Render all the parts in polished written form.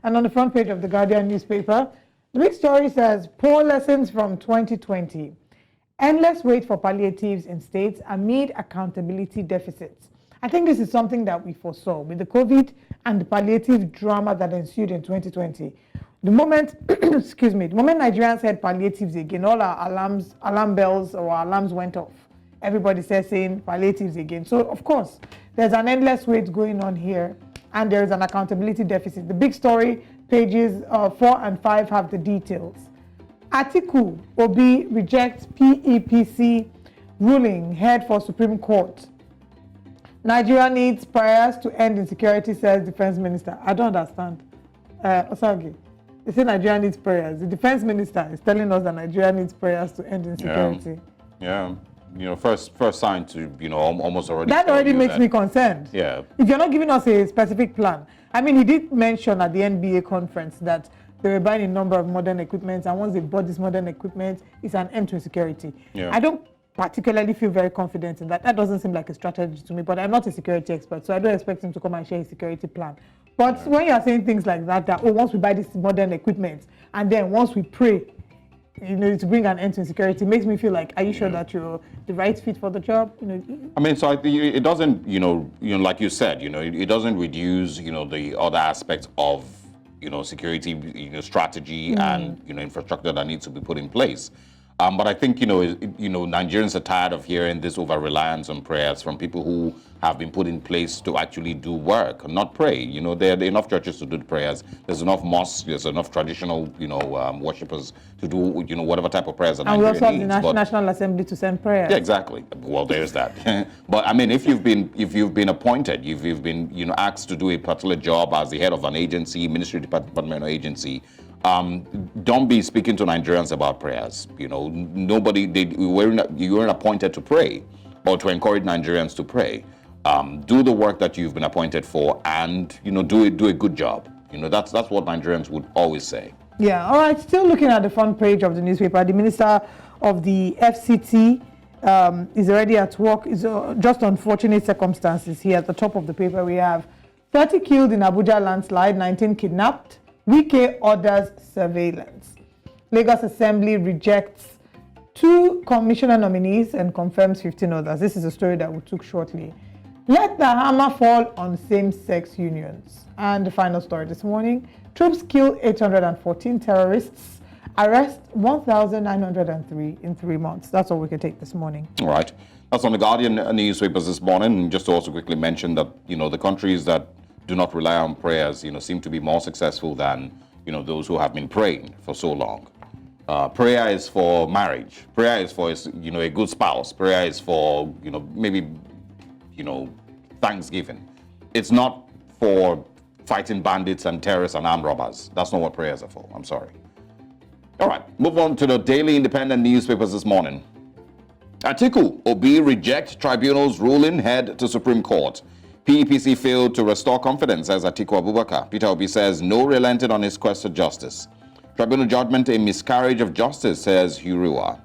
And on the front page of the Guardian newspaper, the big story says, poor lessons from 2020. Endless wait for palliatives in states amid accountability deficits. I think this is something that we foresaw with the COVID and the palliative drama that ensued in 2020. The moment, excuse me, the moment Nigerians heard palliatives again, all our alarm bells or alarms went off. Everybody says saying palliatives again. So, of course, there's an endless wait going on here, and there is an accountability deficit. The big story, pages 4 and 5 have the details. Atiku Obi rejects PEPC ruling, head for Supreme Court. Nigeria needs prayers to end insecurity, says Defense Minister. I don't understand. Osagi, they say Nigeria needs prayers. The Defense Minister is telling us that Nigeria needs prayers to end insecurity. Yeah. First sign to, almost already. That already makes me concerned. Yeah. If you're not giving us a specific plan. I mean, he did mention at the NBA conference that they were buying a number of modern equipment, and once they bought this modern equipment, it's an end to insecurity. Yeah. I don't particularly feel very confident in that. That doesn't seem like a strategy to me, but I'm not a security expert, so I don't expect him to come and share his security plan. But when you are saying things like that, once we buy this modern equipment, and then once we pray, to bring an end to insecurity, makes me feel like, are you sure that you're the right fit for the job? I mean, so it doesn't, like you said, it doesn't reduce, the other aspects of, security, strategy and, infrastructure that needs to be put in place. But I think, Nigerians are tired of hearing this over-reliance on prayers from people who have been put in place to actually do work, not pray. There are enough churches to do the prayers. There's enough mosques. There's enough traditional, worshippers to do, whatever type of prayers that Nigeria needs. And we also have the National Assembly to send prayers. Yeah, exactly. Well, there's that. But I mean, if you've been appointed, if you've been, asked to do a particular job as the head of an agency, ministry, department, or agency, don't be speaking to Nigerians about prayers. You weren't appointed to pray or to encourage Nigerians to pray. Do the work that you've been appointed for, and do a good job. That's what Nigerians would always say. Yeah. All right. Still looking at the front page of the newspaper, the Minister of the FCT is already at work. It's just unfortunate circumstances here. At the top of the paper, we have 30 killed in Abuja landslide, 19 kidnapped. Wike orders surveillance. Lagos Assembly rejects 2 commissioner nominees and confirms 15 others. This is a story that we took shortly. Let the hammer fall on same-sex unions. And the final story this morning. Troops kill 814 terrorists. Arrest 1,903 in 3 months. That's all we can take this morning. All right. That's on the Guardian newspapers this morning. And just to also quickly mention that, the countries that do not rely on prayers, seem to be more successful than, those who have been praying for so long. Prayer is for marriage. Prayer is for, a good spouse. Prayer is for, maybe, Thanksgiving. It's not for fighting bandits and terrorists and armed robbers. That's not what prayers are for. I'm sorry. All right, move on to the daily independent newspapers this morning. Atiku Obi reject tribunal's ruling, head to Supreme Court. PEPC failed to restore confidence, says Atiku Abubakar. Peter Obi says no relenting on his quest for justice. Tribunal judgment a miscarriage of justice, says Huriwa.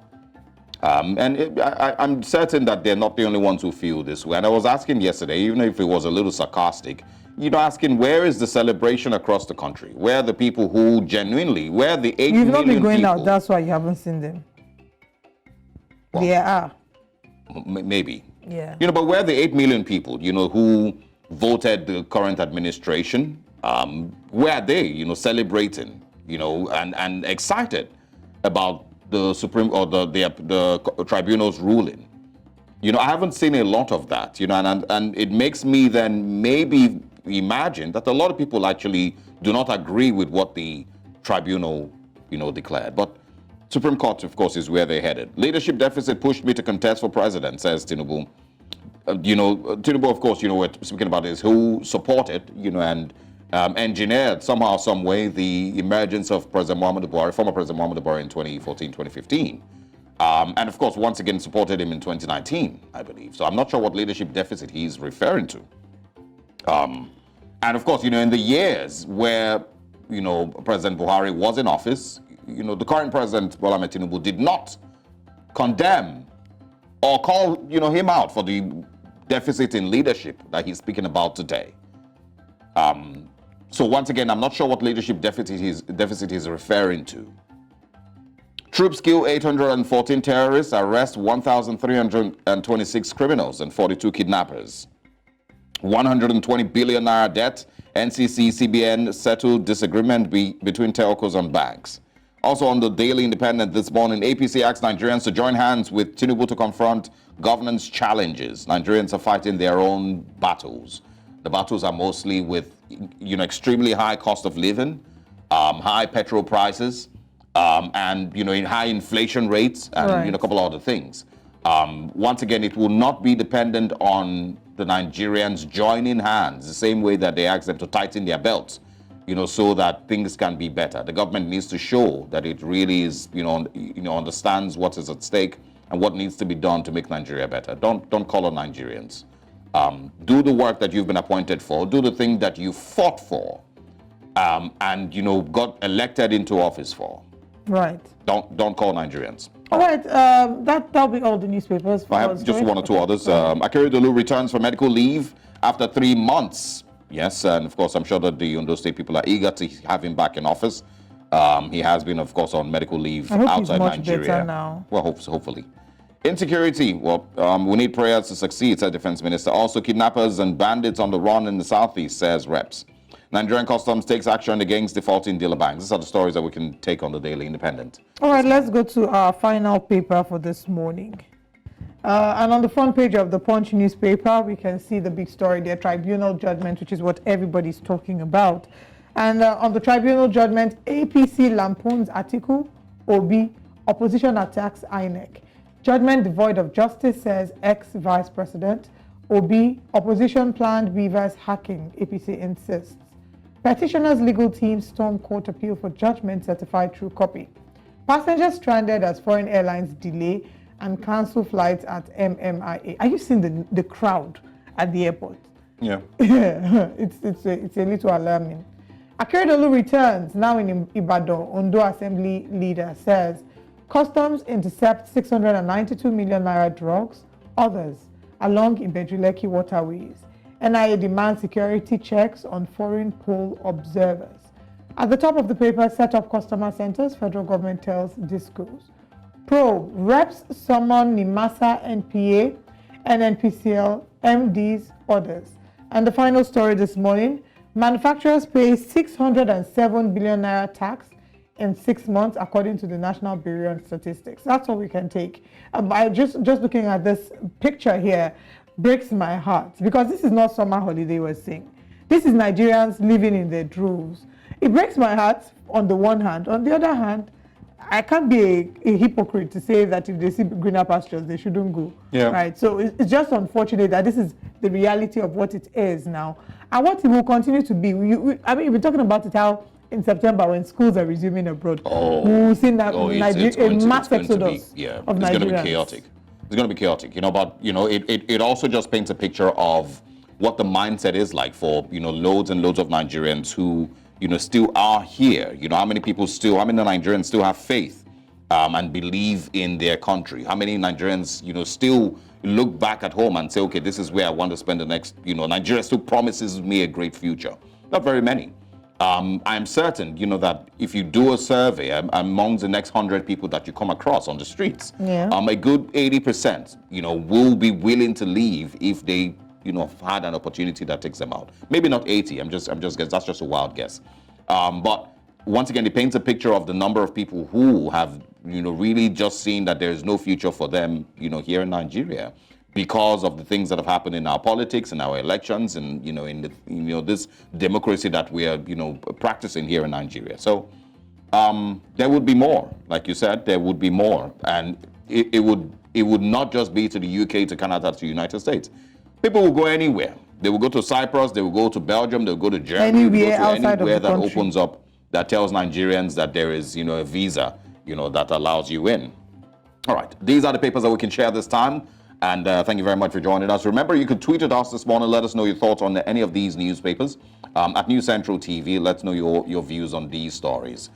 I'm certain that they're not the only ones who feel this way. And I was asking yesterday, even if it was a little sarcastic, asking where is the celebration across the country? Where are the people who genuinely, where are the 8 million people? You've not been going out, that's why you haven't seen them. Well, there are. Maybe. Yeah. But where are the 8 million people, who voted the current administration? Where are they, celebrating, and excited about the Supreme or the tribunal's ruling? I haven't seen a lot of that, and it makes me then maybe imagine that a lot of people actually do not agree with what the tribunal, declared. But Supreme Court, of course, is where they're headed. Leadership deficit pushed me to contest for president, says Tinubu. Tinubu, of course, we're speaking about this, who supported, and engineered somehow, some way, the emergence of President Muhammadu Buhari, former President Muhammadu Buhari in 2014, 2015. And of course, once again, supported him in 2019, I believe. So I'm not sure what leadership deficit he's referring to. And of course, in the years where, President Buhari was in office, the current president, Bola Ahmed Tinubu, did not condemn or call, him out for the deficit in leadership that he's speaking about today. So once again, I'm not sure what leadership deficit is referring to. Troops kill 814 terrorists, arrest 1,326 criminals and 42 kidnappers. 120 billion naira debt. NCC, CBN settled disagreement between telcos and banks. Also on the Daily Independent this morning, APC asks Nigerians to join hands with Tinubu to confront governance challenges. Nigerians are fighting their own battles. The battles are mostly with, extremely high cost of living, high petrol prices, and, high inflation rates, and, a couple of other things. Once again, it will not be dependent on the Nigerians joining hands the same way that they ask them to tighten their belts, so that things can be better. The government needs to show that it really is, understands what is at stake and what needs to be done to make Nigeria better. Don't call on Nigerians. Do the work that you've been appointed for. Do the thing that you fought for, and got elected into office for. Right. Don't call Nigerians. All right. That'll be all the newspapers. I have just one or two others. Akeredolu returns from medical leave after 3 months. Yes, and of course, I'm sure that the Ondo State people are eager to have him back in office. He has been, of course, on medical leave outside Nigeria. Better now. Well, hopefully. Insecurity. Well, we need prayers to succeed, said Defense Minister. Also, kidnappers and bandits on the run in the southeast, says reps. Nigerian Customs takes action against defaulting dealer banks. These are the stories that we can take on the Daily Independent. All right, let's go to our final paper for this morning. And on the front page of the Punch newspaper, we can see the big story there, tribunal judgment, which is what everybody's talking about. And on the tribunal judgment, APC lampoons Atiku, Obi, opposition attacks INEC. Judgment devoid of justice, says ex-vice president. Obi, opposition planned Weavers hacking, APC insists. Petitioners' legal team storm court appeal for judgment certified true copy. Passengers stranded as foreign airlines delay and cancel flights at MMIA. Are you seeing the crowd at the airport? Yeah. It's a little alarming. Akeredolu returns now in Ibadan. Ondo Assembly leader says customs intercept 692 million naira drugs, others along Ibejuleki waterways. NIA demands security checks on foreign poll observers. At the top of the paper, set up customer centers, federal government tells discos. Probe, reps summon NIMASA, NPA, NNPCL, MDs, others. And the final story this morning, manufacturers pay 607 billion naira tax in 6 months, according to the National Bureau of Statistics. That's all we can take. I just looking at this picture here breaks my heart, because this is not summer holiday we're seeing. This is Nigerians living in their droves. It breaks my heart on the one hand. On the other hand, I can't be a hypocrite to say that if they see greener pastures, they shouldn't go. Yeah. Right. So it's just unfortunate that this is the reality of what it is now, and what it will continue to be. I mean, we're talking about it how in September, when schools are resuming abroad, we'll see that a mass exodus of Nigerians. It's going to be chaotic. It's going to be chaotic, but it also just paints a picture of what the mindset is like for loads and loads of Nigerians who still are here. How many Nigerians still have faith and believe in their country? How many Nigerians still look back at home and say, okay, this is where I want to spend the next, Nigeria still promises me a great future? Not very many. I'm certain, that if you do a survey among the next 100 people that you come across on the streets, a good 80%, will be willing to leave if they, had an opportunity that takes them out. Maybe not 80. I'm just guessing. That's just a wild guess. But once again, it paints a picture of the number of people who have, really just seen that there is no future for them, here in Nigeria, because of the things that have happened in our politics and our elections and, in the, this democracy that we are, practicing here in Nigeria. So there would be more, like you said, there would be more. And it would not just be to the UK, to Canada, to the United States. People will go anywhere. They will go to Cyprus, they will go to Belgium, they will go to Germany, anywhere that opens up, that tells Nigerians that there is, a visa, that allows you in. All right, these are the papers that we can share this time. And thank you very much for joining us. Remember, you could tweet at us this morning. Let us know your thoughts on any of these newspapers. At News Central TV, let us know your views on these stories.